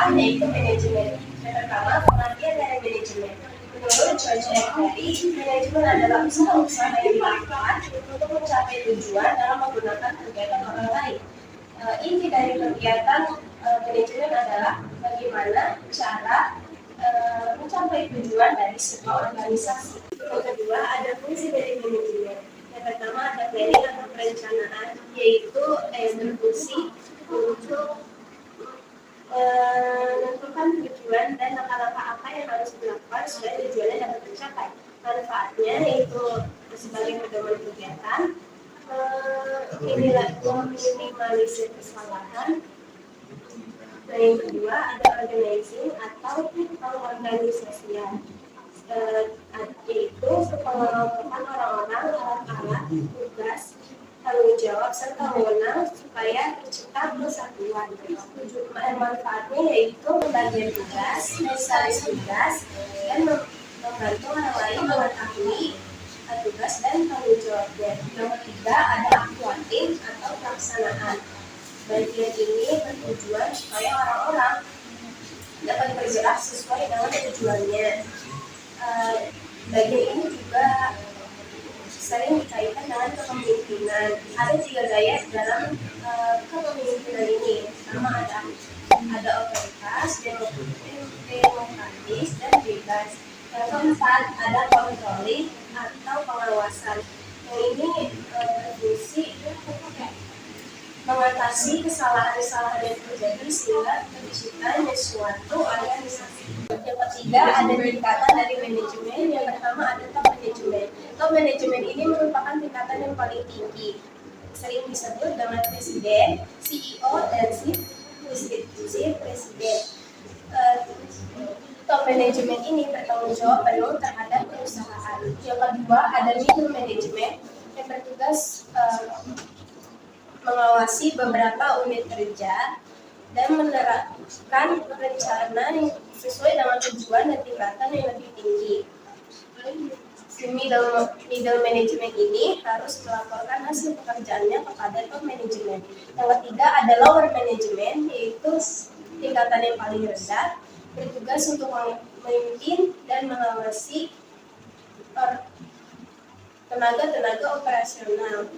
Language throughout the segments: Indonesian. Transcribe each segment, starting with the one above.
perusahaan yaitu manajemen. Yang pertama, pengertian dari manajemen. Menurut John Ferry, manajemen adalah usaha-usaha yang dilakukan untuk mencapai tujuan dalam menggunakan kegiatan orang lain. Inti dari kegiatan manajemen adalah bagaimana cara mencapai tujuan dari sebuah organisasi. Yang kedua, ada fungsi dari manajemen. Yang pertama, ada planning atau perencanaan, yaitu berfungsi untuk menentukan tujuan dan langkah-langkah apa yang harus dilakukan supaya tujuannya dapat tercapai. Manfaatnya yaitu sebagai pedoman kegiatan, meminimalisir kesalahan. Nah, yang kedua ada organizing atau pengorganisasian, yaitu pengelompokan orang-orang, alat-alat, tugas, tanggung jawab serta wewenang supaya tercipta kesatuan. Manfaatnya yaitu pembagian tugas, spesialis tugas, dan membantu orang lain mengetahui tugas dan tanggung jawabnya. Yang ketiga ada aktuatif atau pelaksanaan. Bagian ini bertujuan supaya orang-orang dapat bergerak sesuai dengan tujuannya. Bagian ini juga sering dikaitkan dengan kepemimpinan. Ada 3 gaya dalam kepemimpinan ini. Pertama ada otoritas, demokratis, dan bebas. Yang keempat ada controlling atau pengawasan. Yang ini berfungsi mengatasi kesalahan-kesalahan yang terjadi sehingga terciptanya suatu organisasi. Yang ketiga ada tingkatan dari manajemen. Yang pertama ada top manajemen. Top manajemen ini merupakan tingkatan yang paling tinggi, sering disebut dengan presiden, CEO, dan si presiden. Top manajemen ini bertanggung jawab penuh terhadap perusahaan. Yang kedua ada middle management yang bertugas mengawasi beberapa unit kerja dan menerapkan rencana yang sesuai dengan tujuan dan tingkatan yang lebih tinggi. Middle management ini harus melaporkan hasil pekerjaannya kepada top management. Yang ketiga ada lower management, yaitu tingkatan yang paling rendah, bertugas untuk memimpin dan mengawasi tenaga operasional,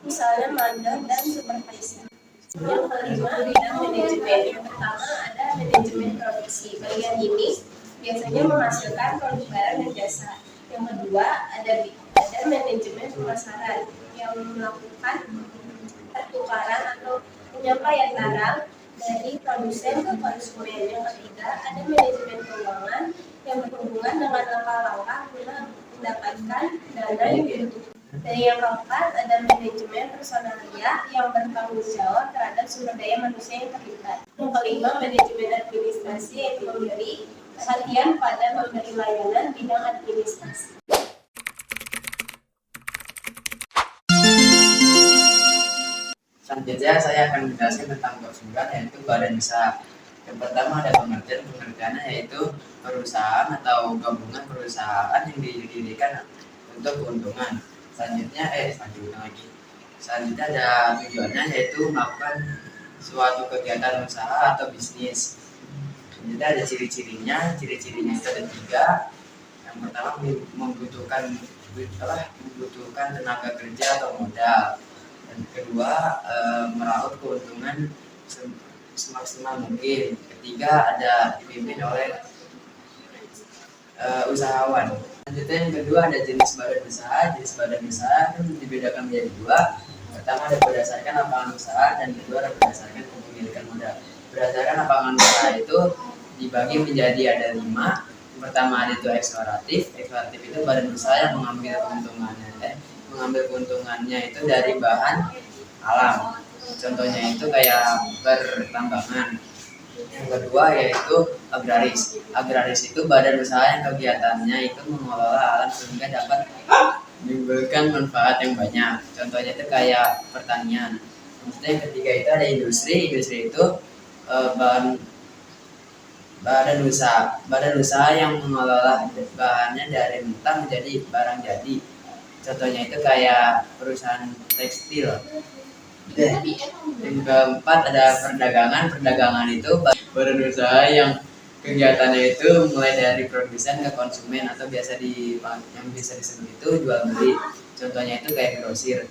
misalnya mandor dan supervisor. Yang kelima bidang manajemen. Yang pertama ada manajemen produksi. Bagian ini biasanya menghasilkan produk barang dan jasa. Yang kedua ada manajemen pemasaran yang melakukan pertukaran atau penyampaian barang dari produsen ke konsumen. Yang ketiga ada manajemen keuangan yang berhubungan dengan langkah-langkah guna mendapatkan dana yang dibutuhkan. Dan yang keempat ada manajemen personalia yang bertanggung jawab terhadap sumber daya manusia yang terlibat. Yang kelima manajemen administrasi yang memberi perhatian pada memberi layanan bidang administrasi. Selanjutnya saya akan menjelaskan tentang keuangan yaitu badan usaha. Yang pertama ada pengertiannya yaitu perusahaan atau gabungan perusahaan yang didirikan untuk keuntungan. Selanjutnya ada tujuannya yaitu melakukan suatu kegiatan usaha atau bisnis. Selanjutnya ada ciri-cirinya itu ada 3. Yang pertama membutuhkan tenaga kerja atau modal. Dan kedua meraup keuntungan semaksimal mungkin. Ketiga ada dipimpin oleh usahawan. Selanjutnya yang kedua ada jenis badan usaha. Jenis badan usaha dibedakan menjadi 2. Pertama ada berdasarkan lapangan usaha dan kedua ada berdasarkan kepemilikan modal. Berdasarkan lapangan usaha itu dibagi menjadi ada 5. Yang pertama ada itu eksploratif. Eksploratif itu badan usaha yang mengambil keuntungannya itu dari bahan alam. Contohnya itu kayak pertambangan. Yang kedua yaitu agraris. Agraris itu badan usaha yang kegiatannya itu mengelola alam sehingga dapat menimbulkan manfaat yang banyak. Contohnya itu kayak pertanian. Kemudian yang ketiga itu ada industri. Industri itu badan usaha yang mengelola bahannya dari mentah menjadi barang jadi. Contohnya itu kayak perusahaan tekstil. Yang keempat ada perdagangan. Perdagangan itu badan usaha yang kegiatannya itu mulai dari produsen ke konsumen atau yang bisa disebut itu jual beli. Contohnya itu kayak grosir.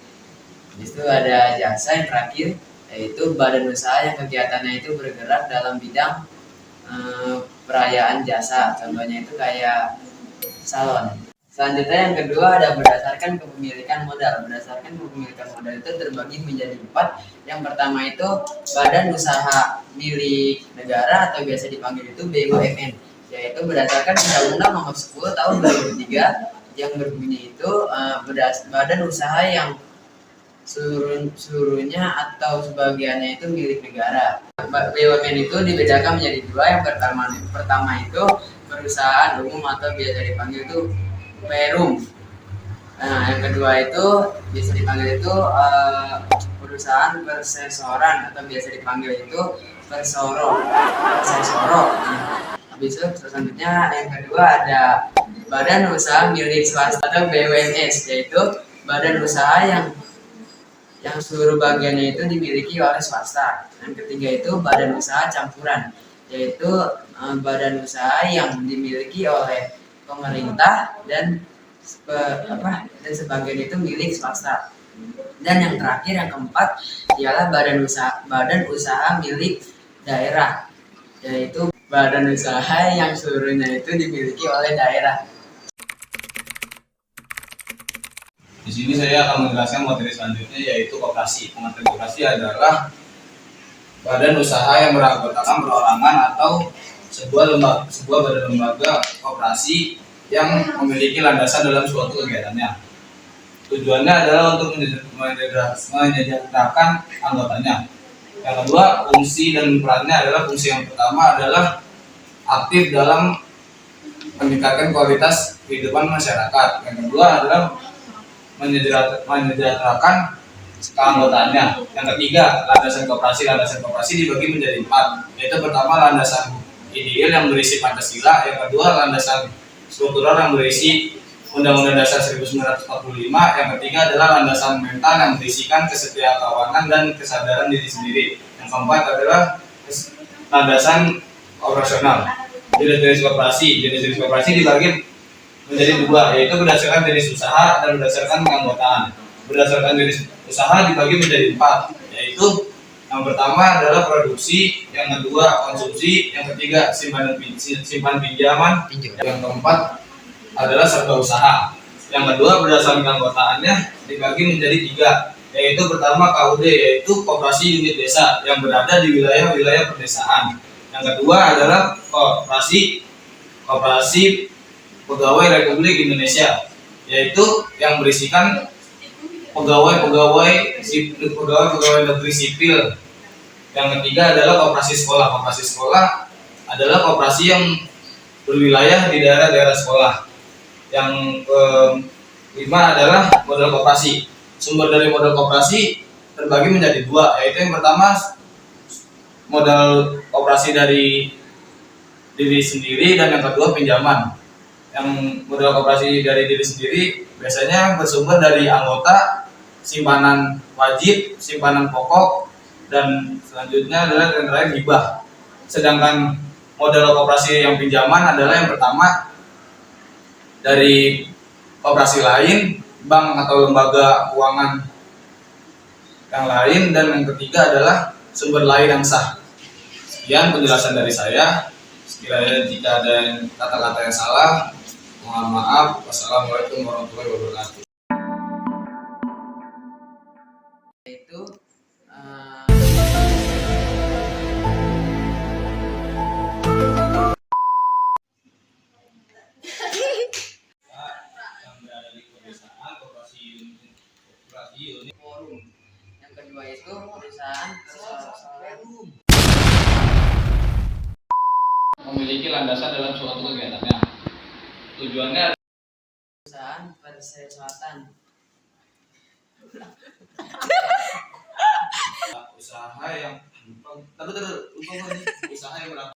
Habis itu ada jasa yang terakhir, yaitu badan usaha yang kegiatannya itu bergerak dalam bidang perayaan jasa. Contohnya itu kayak salon. Selanjutnya yang kedua ada berdasarkan kepemilikan modal. Berdasarkan kepemilikan modal itu terbagi menjadi 4. Yang pertama itu badan usaha milik negara atau biasa dipanggil itu BUMN, yaitu berdasarkan Undang-Undang Nomor 10 Tahun 2003 yang berbunyi itu badan usaha yang seluruhnya atau sebagiannya itu milik negara. BUMN itu dibedakan menjadi 2. Yang pertama itu perusahaan umum atau biasa dipanggil itu Perum. Nah, yang kedua itu bisa dipanggil itu perusahaan persesoran atau biasa dipanggil itu persoro. Habis itu selanjutnya yang kedua ada badan usaha milik swasta atau BUMS, yaitu badan usaha yang seluruh bagiannya itu dimiliki oleh swasta. Yang ketiga itu badan usaha campuran, yaitu badan usaha yang dimiliki oleh pemerintah dan sebagian itu milik swasta. Dan yang terakhir yang keempat ialah badan usaha milik daerah, yaitu badan usaha yang seluruhnya itu dimiliki oleh daerah. Di sini saya akan menjelaskan materi selanjutnya, yaitu koperasi. Pengertian koperasi adalah badan usaha yang beranggotakan perorangan atau sebuah badan lembaga koperasi yang memiliki landasan dalam suatu kegiatannya. Tujuannya adalah untuk menyejahterakan anggotanya. Yang kedua, fungsi dan perannya adalah fungsi yang pertama adalah aktif dalam meningkatkan kualitas kehidupan masyarakat. Yang kedua adalah menyejahterakan keanggotaannya. Yang ketiga, landasan koperasi dibagi menjadi 4, yaitu pertama landasan ideal yang berisi Pancasila, yang kedua landasan struktural yang berisi Undang-Undang Dasar 1945, yang ketiga adalah landasan mental yang berisikan kesetiakawanan dan kesadaran diri sendiri. Yang keempat adalah landasan operasional. Jenis-jenis koperasi dibagi menjadi 2, yaitu berdasarkan jenis usaha dan berdasarkan keanggotaan. Berdasarkan jenis usaha dibagi menjadi 4, yaitu yang pertama adalah produksi, yang kedua konsumsi, yang ketiga simpan pinjaman, yang keempat adalah serba usaha. Yang kedua berdasarkan keanggotaannya dibagi menjadi 3, yaitu pertama KUD, yaitu koperasi unit desa yang berada di wilayah-wilayah pedesaan. Yang kedua adalah koperasi pegawai Republik Indonesia, yaitu yang berisikan pegawai negeri sipil. Yang ketiga adalah koperasi sekolah. Koperasi sekolah adalah koperasi yang berwilayah di daerah-daerah sekolah. Yang kelima adalah modal koperasi. Sumber dari modal koperasi terbagi menjadi 2, yaitu yang pertama modal koperasi dari diri sendiri dan yang kedua pinjaman. Yang modal koperasi dari diri sendiri biasanya bersumber dari anggota, simpanan wajib, simpanan pokok, dan selanjutnya adalah yang terakhir hibah. Sedangkan modal koperasi yang pinjaman adalah yang pertama dari koperasi lain, bank atau lembaga keuangan yang lain, dan yang ketiga adalah sumber lain yang sah. Sekian penjelasan dari saya. Sekiranya jika ada kata-kata yang salah, mohon maaf. Wassalamualaikum warahmatullahi wabarakatuh. Itu yang berada di pedesaan, koperasi unit forum. Yang kedua itu perusahaan perseroan memiliki landasan dalam suatu kegiatannya. Tujuannya perusahaan persesuatan. usaha yang